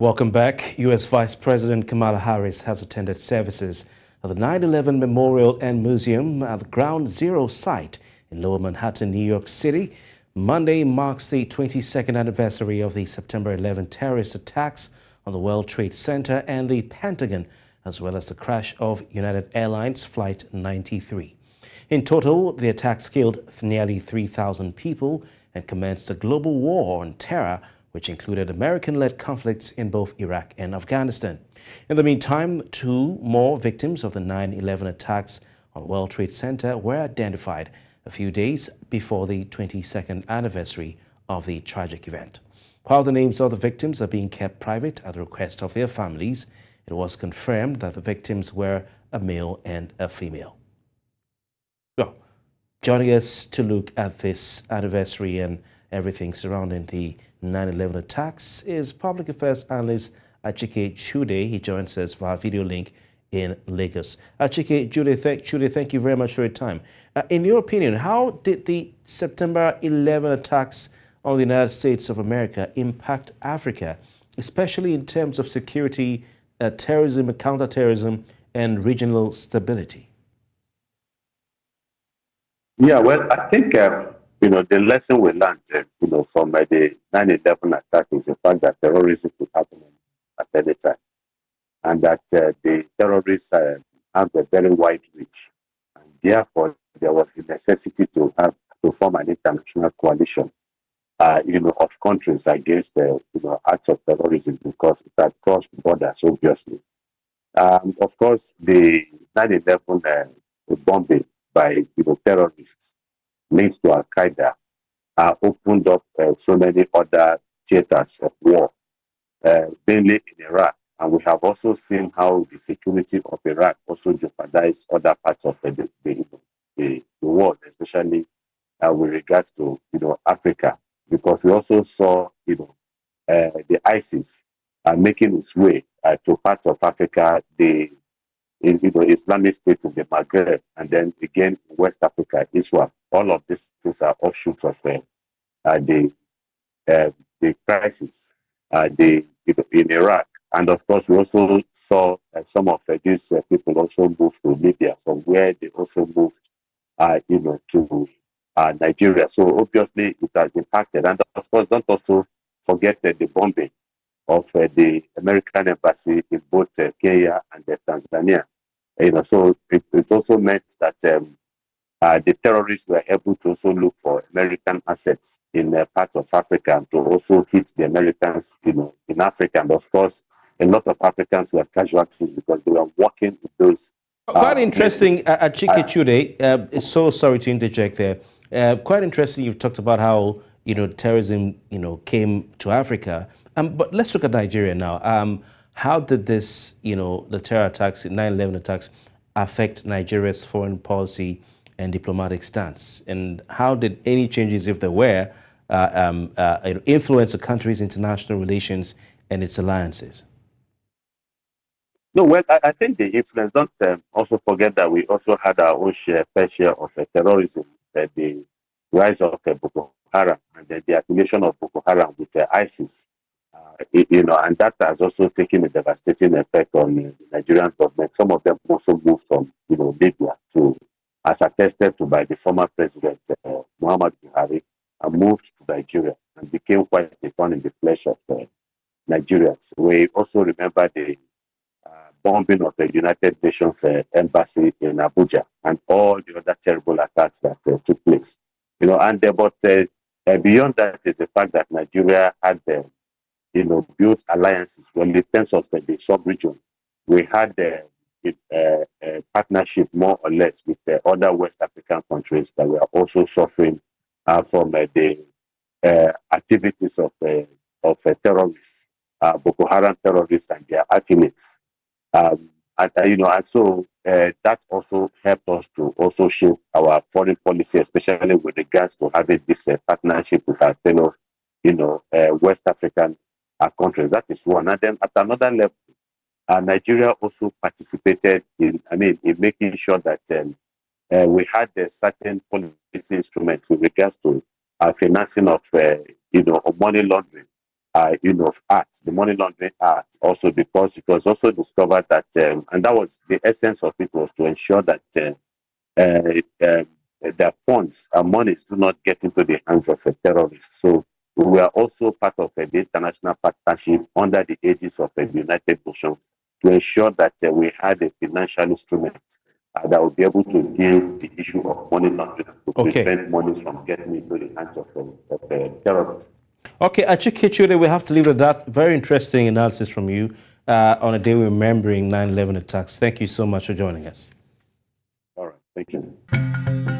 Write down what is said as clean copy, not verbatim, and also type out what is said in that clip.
Welcome back. U.S. Vice President Kamala Harris has attended services at the 9/11 Memorial and Museum at the Ground Zero site in Lower Manhattan, New York City. Monday marks the 22nd anniversary of the September 11 terrorist attacks on the World Trade Center and the Pentagon, as well as the crash of United Airlines Flight 93. In total, the attacks killed nearly 3,000 people and commenced a global war on terror, which included American-led conflicts in both Iraq and Afghanistan. In the meantime, 2 more victims of the 9/11 attacks on World Trade Center were identified a few days before the 22nd anniversary of the tragic event. While the names of the victims are being kept private at the request of their families, it was confirmed that the victims were a male and a female. Well, joining us to look at this anniversary and everything surrounding the 9/11 attacks is public affairs analyst Achike Chude. He joins us via video link in Lagos. Achike, Chude, thank you very much for your time. In your opinion, how did the September 11 attacks on the United States of America impact Africa, especially in terms of security, terrorism, counterterrorism, and regional stability? Yeah, well, I think the lesson we learned, from the 9/11 attack is the fact that terrorism could happen at any time, and that the terrorists have a very wide reach, and therefore there was the necessity to form an international coalition, of countries against acts of terrorism because it had crossed borders, obviously. Of course, the 9/11 bombing by terrorists linked to Al Qaeda opened up so many other theaters of war, mainly in Iraq. And we have also seen how the security of Iraq also jeopardized other parts of the world, especially with regards to Africa, because we also saw the ISIS making its way to parts of Africa, the Islamic State in the Maghreb, and then again in West Africa, Islam. All of these things are offshoots of the crisis in Iraq. And of course, we also saw some of these people also move to Libya, from where they also moved, to Nigeria. So obviously, it has impacted. And of course, don't also forget the bombing of the American embassy in both Kenya and Tanzania. So it also meant that the terrorists were able to also look for American assets in parts of Africa to also hit the Americans, in Africa. And of course, a lot of Africans were casualties because they were working with those. Quite interesting, Achike Chude. So sorry to interject there. Quite interesting. You've talked about how terrorism came to Africa. But let's look at Nigeria now. How did this, the terror attacks, the 9/11 attacks, affect Nigeria's foreign policy and diplomatic stance? And how did any changes, if there were, influence the country's international relations and its alliances? No, well, I think the influence, don't also forget that we also had our own fair share of terrorism, the rise of Boko Haram, and the affiliation of Boko Haram with ISIS. And that has also taken a devastating effect on the Nigerian government. Some of them also moved from, Libya to, as attested to by the former president, Muhammad Buhari, and moved to Nigeria and became quite a thorn in the flesh of Nigerians. We also remember the bombing of the United Nations embassy in Abuja and all the other terrible attacks that took place. But beyond that is the fact that Nigeria had built alliances. Well, in terms of the sub-region, we had a partnership more or less with the other West African countries that were also suffering from the activities of terrorists, Boko Haram terrorists and their affiliates. And so that also helped us to also shape our foreign policy, especially with regards to having this partnership with our fellow, West African countries. That is one. And then at another level, Nigeria also participated in making sure that we had certain policy instruments with regards to financing of, money laundering act, the money laundering act, also because it was also discovered that, and that was the essence of it, was to ensure that their funds and monies do not get into the hands of a terrorist. So we were also part of the international partnership under the aegis of the United Nations to ensure that we had a financial instrument that would be able to deal with the issue of money laundering to prevent monies from getting into the hands of terrorists. Okay, Achike, Chude, we have to leave it at that. Very interesting analysis from you on a day remembering 9/11 attacks. Thank you so much for joining us. All right, thank you.